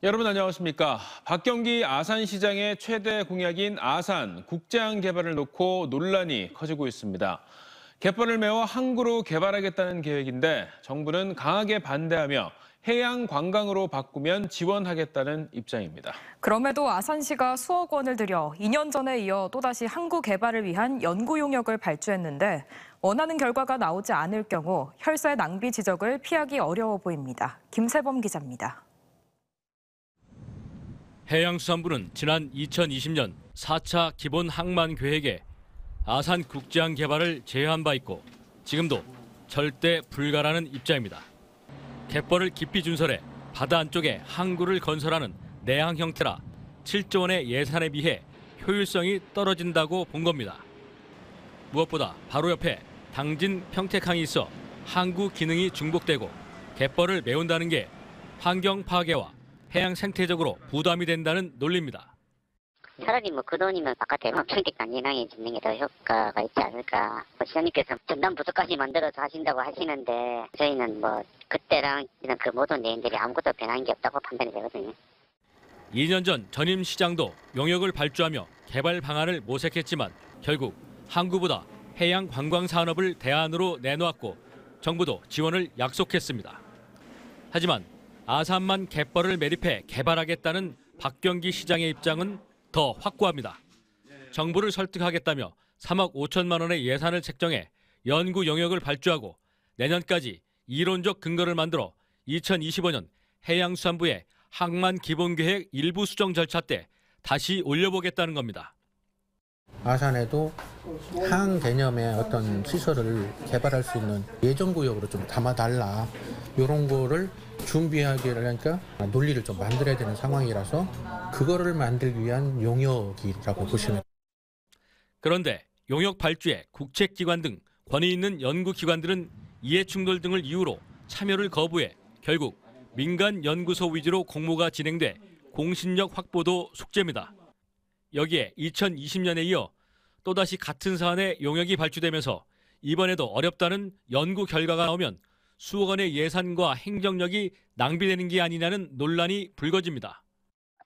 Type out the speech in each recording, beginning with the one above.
여러분 안녕하십니까. 박경기 아산시장의 최대 공약인 아산 국제항 개발을 놓고 논란이 커지고 있습니다. 갯벌을 메워 항구로 개발하겠다는 계획인데 정부는 강하게 반대하며 해양 관광으로 바꾸면 지원하겠다는 입장입니다. 그럼에도 아산시가 수억 원을 들여 2년 전에 이어 또다시 항구 개발을 위한 연구 용역을 발주했는데 원하는 결과가 나오지 않을 경우 혈세 낭비 지적을 피하기 어려워 보입니다. 김세범 기자입니다. 해양수산부는 지난 2020년 4차 기본 항만 계획에 아산 국제항 개발을 제외한 바 있고 지금도 절대 불가라는 입장입니다. 갯벌을 깊이 준설해 바다 안쪽에 항구를 건설하는 내항 형태라 7조 원의 예산에 비해 효율성이 떨어진다고 본 겁니다. 무엇보다 바로 옆에 당진 평택항이 있어 항구 기능이 중복되고 갯벌을 메운다는 게 환경 파괴와 해양 생태적으로 부담이 된다는 논리입니다. 차라리 그 돈이면 바깥에 평택 당진항에 짓는 게 더 효과가 있지 않을까. 시장님께서 전담 부서까지 만들어서 하신다고 하시는데 저희는 그때랑 그 모든 내용들이 아무것도 변한 게 없다고 판단이 되거든요. 2년 전 전임 시장도 용역을 발주하며 개발 방안을 모색했지만 결국 항구보다 해양 관광 산업을 대안으로 내놓았고 정부도 지원을 약속했습니다. 하지만 아산만 갯벌을 매립해 개발하겠다는 박경기 시장의 입장은 더 확고합니다. 정부를 설득하겠다며 3억 5천만 원의 예산을 책정해 연구 용역을 발주하고 내년까지 이론적 근거를 만들어 2025년 해양수산부의 항만 기본계획 일부 수정 절차 때 다시 올려보겠다는 겁니다. 아산에도 항 개념의 어떤 시설을 개발할 수 있는 예정구역으로 좀 담아달라. 이런 거를 준비하기를 하니까 논리를 좀 만들어야 되는 상황이라서 그거를 만들기 위한 용역이라고 보시면 됩니다. 그런데 용역 발주에 국책기관 등 권위 있는 연구기관들은 이해충돌 등을 이유로 참여를 거부해 결국 민간 연구소 위주로 공모가 진행돼 공신력 확보도 숙제입니다. 여기에 2020년에 이어 또다시 같은 사안에 용역이 발주되면서 이번에도 어렵다는 연구 결과가 나오면 수억 원의 예산과 행정력이 낭비되는 게 아니냐는 논란이 불거집니다.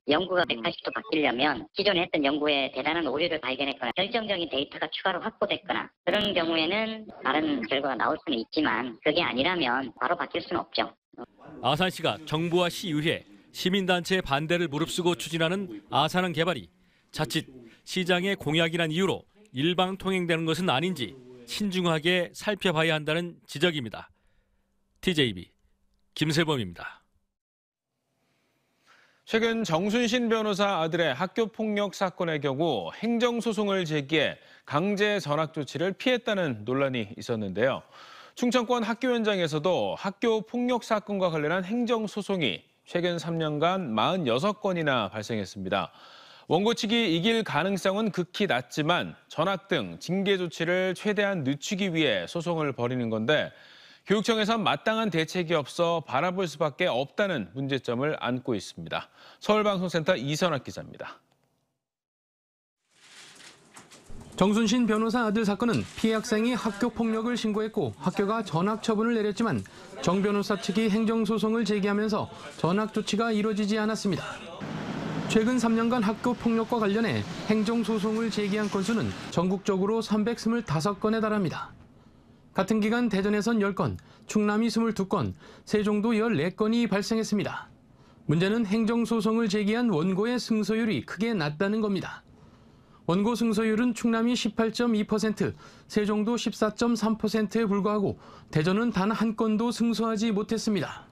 연구가 180도 바뀌려면 기존에 했던 연구에 대단한 오류를 발견했거나 결정적인 데이터가 추가로 확보됐거나 그런 경우에는 다른 결과가 나올 수는 있지만 그게 아니라면 바로 바뀔 수는 없죠. 아산시가 정부와 시의회, 시민단체의 반대를 무릅쓰고 추진하는 아산항 개발이 자칫 시장의 공약이란 이유로 일방통행되는 것은 아닌지 신중하게 살펴봐야 한다는 지적입니다. TJB 김세범입니다. 최근 정순신 변호사 아들의 학교폭력 사건의 경우 행정소송을 제기해 강제 전학 조치를 피했다는 논란이 있었는데요. 충청권 학교 현장에서도 학교폭력 사건과 관련한 행정소송이 최근 3년간 46건이나 발생했습니다. 원고 측이 이길 가능성은 극히 낮지만 전학 등 징계 조치를 최대한 늦추기 위해 소송을 벌이는 건데 교육청에선 마땅한 대책이 없어 바라볼 수밖에 없다는 문제점을 안고 있습니다. 서울방송센터 이선학 기자입니다. 정순신 변호사 아들 사건은 피해 학생이 학교 폭력을 신고했고 학교가 전학 처분을 내렸지만 정 변호사 측이 행정소송을 제기하면서 전학 조치가 이루어지지 않았습니다. 최근 3년간 학교 폭력과 관련해 행정소송을 제기한 건수는 전국적으로 325건에 달합니다. 같은 기간 대전에선 10건, 충남이 22건, 세종도 14건이 발생했습니다. 문제는 행정소송을 제기한 원고의 승소율이 크게 낮다는 겁니다. 원고 승소율은 충남이 18.2%, 세종도 14.3%에 불과하고 대전은 단 한 건도 승소하지 못했습니다.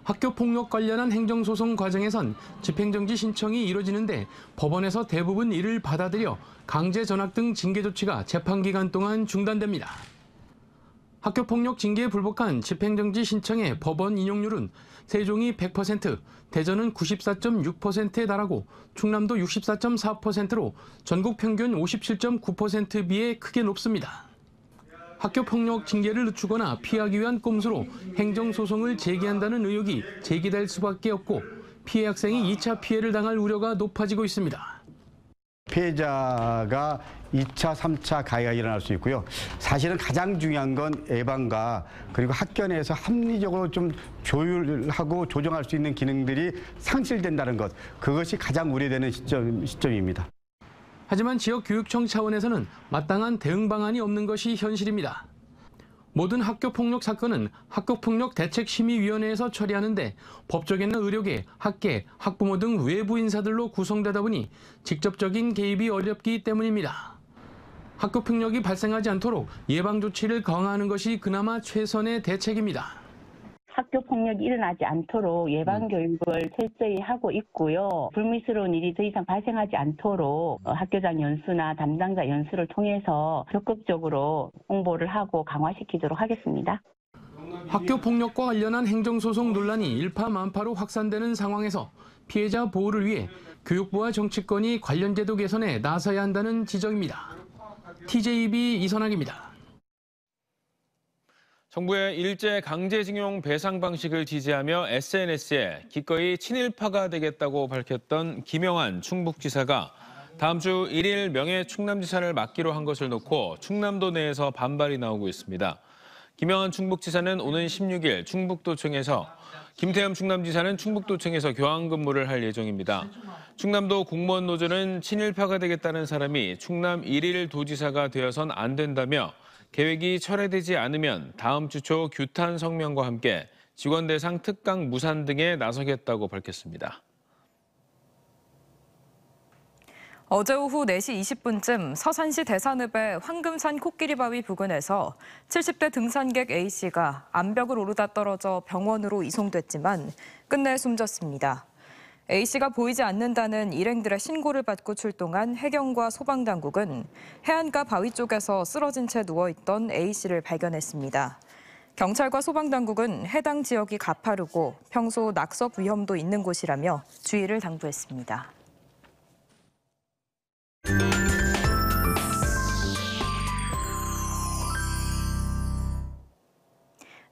학교폭력 관련한 행정소송 과정에선 집행정지 신청이 이루어지는데 법원에서 대부분 이를 받아들여 강제 전학 등 징계 조치가 재판기간 동안 중단됩니다. 학교폭력 징계에 불복한 집행정지 신청의 법원 인용률은 세종이 100%, 대전은 94.6%에 달하고 충남도 64.4%로 전국 평균 57.9%에 비해 크게 높습니다. 학교폭력 징계를 늦추거나 피하기 위한 꼼수로 행정소송을 제기한다는 의혹이 제기될 수밖에 없고 피해 학생이 2차 피해를 당할 우려가 높아지고 있습니다. 피해자가 2차, 3차 가해가 일어날 수 있고요. 사실은 가장 중요한 건 예방과 그리고 학교 내에서 합리적으로 좀 조율하고 조정할 수 있는 기능들이 상실된다는 것. 그것이 가장 우려되는 시점입니다. 하지만 지역교육청 차원에서는 마땅한 대응 방안이 없는 것이 현실입니다. 모든 학교폭력 사건은 학교폭력대책심의위원회에서 처리하는데 법조계나 의료계, 학계, 학부모 등 외부 인사들로 구성되다 보니 직접적인 개입이 어렵기 때문입니다. 학교폭력이 발생하지 않도록 예방조치를 강화하는 것이 그나마 최선의 대책입니다. 학교 폭력이 일어나지 않도록 예방 교육을 철저히 하고 있고요. 불미스러운 일이 더 이상 발생하지 않도록 학교장 연수나 담당자 연수를 통해서 적극적으로 홍보를 하고 강화시키도록 하겠습니다. 학교 폭력과 관련한 행정소송 논란이 일파만파로 확산되는 상황에서 피해자 보호를 위해 교육부와 정치권이 관련 제도 개선에 나서야 한다는 지적입니다. TJB 이선학입니다. 정부의 일제 강제징용 배상 방식을 지지하며 SNS에 기꺼이 친일파가 되겠다고 밝혔던 김영한 충북지사가 다음 주 1일 명예 충남지사를 맡기로 한 것을 놓고 충남도 내에서 반발이 나오고 있습니다. 김영한 충북지사는 오는 16일 충북도청에서, 김태흠 충남지사는 충북도청에서 교환 근무를 할 예정입니다. 충남도 공무원 노조는 친일파가 되겠다는 사람이 충남 1일 도지사가 되어선 안 된다며 계획이 철회되지 않으면 다음 주 초 규탄 성명과 함께 직원 대상 특강 무산 등에 나서겠다고 밝혔습니다. 어제 오후 4시 20분쯤 서산시 대산읍의 황금산 코끼리바위 부근에서 70대 등산객 A씨가 암벽을 오르다 떨어져 병원으로 이송됐지만 끝내 숨졌습니다. A씨가 보이지 않는다는 일행들의 신고를 받고 출동한 해경과 소방당국은 해안가 바위 쪽에서 쓰러진 채 누워있던 A씨를 발견했습니다. 경찰과 소방당국은 해당 지역이 가파르고 평소 낙석 위험도 있는 곳이라며 주의를 당부했습니다.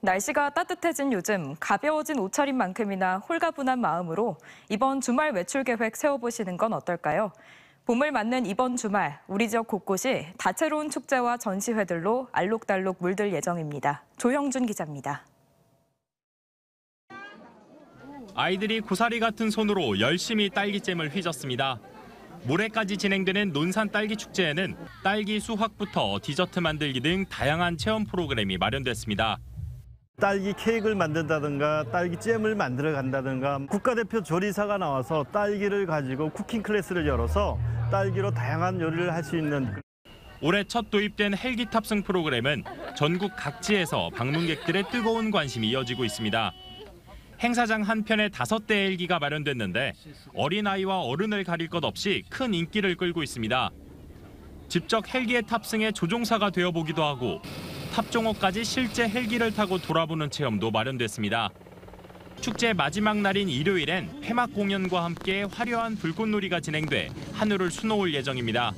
날씨가 따뜻해진 요즘 가벼워진 옷차림만큼이나 홀가분한 마음으로 이번 주말 외출 계획 세워보시는 건 어떨까요? 봄을 맞는 이번 주말 우리 지역 곳곳이 다채로운 축제와 전시회들로 알록달록 물들 예정입니다. 조형준 기자입니다. 아이들이 고사리 같은 손으로 열심히 딸기잼을 휘젓습니다. 모레까지 진행되는 논산 딸기 축제에는 딸기 수확부터 디저트 만들기 등 다양한 체험 프로그램이 마련됐습니다. 딸기 케이크를 만든다든가 딸기 잼을 만들어 간다든가 국가대표 조리사가 나와서 딸기를 가지고 쿠킹 클래스를 열어서 딸기로 다양한 요리를 할 수 있는. 올해 첫 도입된 헬기 탑승 프로그램은 전국 각지에서 방문객들의 뜨거운 관심이 이어지고 있습니다. 행사장 한편에 5대 헬기가 마련됐는데 어린아이와 어른을 가릴 것 없이 큰 인기를 끌고 있습니다. 직접 헬기에 탑승해 조종사가 되어보기도 하고 탑종호까지 실제 헬기를 타고 돌아보는 체험도 마련됐습니다. 축제 마지막 날인 일요일엔 폐막 공연과 함께 화려한 불꽃놀이가 진행돼 하늘을 수놓을 예정입니다.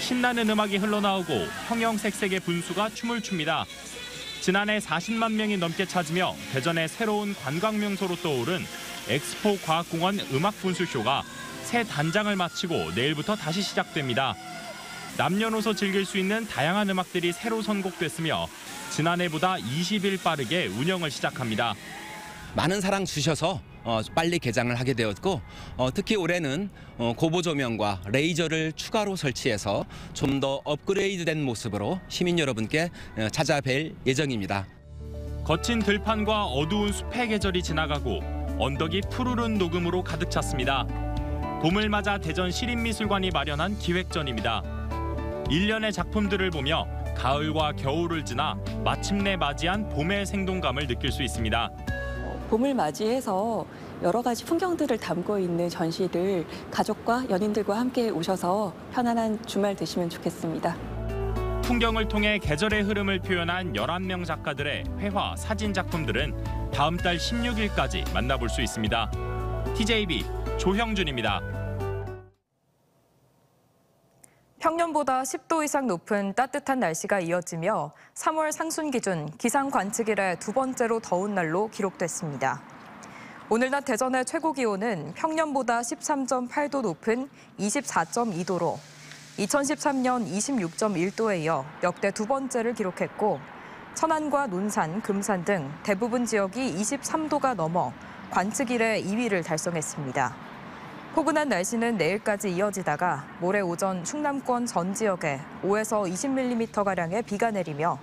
신나는 음악이 흘러나오고 형형색색의 분수가 춤을 춥니다. 지난해 40만 명이 넘게 찾으며 대전의 새로운 관광 명소로 떠오른 엑스포 과학공원 음악 분수쇼가 새 단장을 마치고 내일부터 다시 시작됩니다. 남녀노소 즐길 수 있는 다양한 음악들이 새로 선곡됐으며 지난해보다 20일 빠르게 운영을 시작합니다. 많은 사랑 주셔서 빨리 개장을 하게 되었고 특히 올해는 고보 조명과 레이저를 추가로 설치해서 좀 더 업그레이드된 모습으로 시민 여러분께 찾아뵐 예정입니다. 거친 들판과 어두운 숲의 계절이 지나가고 언덕이 푸르른 녹음으로 가득 찼습니다. 봄을 맞아 대전 시립미술관이 마련한 기획전입니다. 1년의 작품들을 보며 가을과 겨울을 지나 마침내 맞이한 봄의 생동감을 느낄 수 있습니다. 봄을 맞이해서 여러 가지 풍경들을 담고 있는 전시를 가족과 연인들과 함께 오셔서 편안한 주말 되시면 좋겠습니다. 풍경을 통해 계절의 흐름을 표현한 11명 작가들의 회화, 사진 작품들은 다음 달 16일까지 만나볼 수 있습니다. TJB 조형준입니다. 평년보다 10도 이상 높은 따뜻한 날씨가 이어지며 3월 상순 기준 기상 관측 이래 두 번째로 더운 날로 기록됐습니다. 오늘 낮 대전의 최고 기온은 평년보다 13.8도 높은 24.2도로 2013년 26.1도에 이어 역대 두 번째를 기록했고 천안과 논산, 금산 등 대부분 지역이 23도가 넘어 관측 이래 2위를 달성했습니다. 포근한 날씨는 내일까지 이어지다가 모레 오전 충남권 전 지역에 5에서 20mm가량의 비가 내리며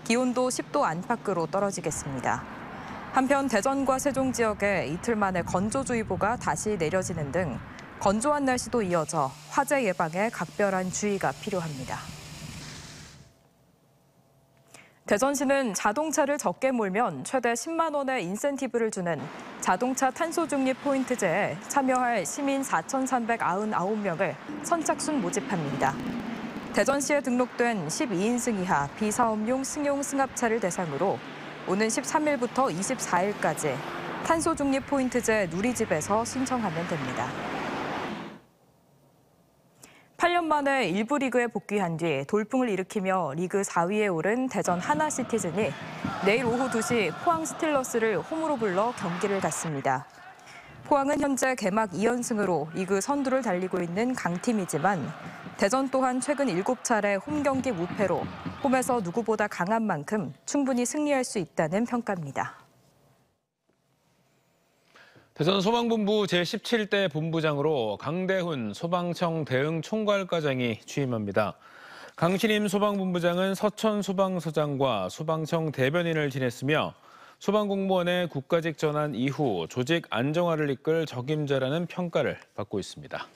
기온도 10도 안팎으로 떨어지겠습니다. 한편 대전과 세종 지역에 이틀 만에 건조주의보가 다시 내려지는 등 건조한 날씨도 이어져 화재 예방에 각별한 주의가 필요합니다. 대전시는 자동차를 적게 몰면 최대 10만 원의 인센티브를 주는 자동차 탄소 중립 포인트제에 참여할 시민 4,399명을 선착순 모집합니다. 대전시에 등록된 12인승 이하 비사업용 승용 승합차를 대상으로 오는 13일부터 24일까지 탄소 중립 포인트제 누리집에서 신청하면 됩니다. 8년 만에 1부 리그에 복귀한 뒤 돌풍을 일으키며 리그 4위에 오른 대전 하나시티즌이 내일 오후 2시 포항 스틸러스를 홈으로 불러 경기를 갖습니다. 포항은 현재 개막 2연승으로 리그 선두를 달리고 있는 강팀이지만 대전 또한 최근 7차례 홈 경기 무패로 홈에서 누구보다 강한 만큼 충분히 승리할 수 있다는 평가입니다. 대전 소방본부 제17대 본부장으로 강대훈 소방청 대응 총괄과장이 취임합니다. 강신임 소방본부장은 서천 소방서장과 소방청 대변인을 지냈으며 소방공무원의 국가직 전환 이후 조직 안정화를 이끌 적임자라는 평가를 받고 있습니다.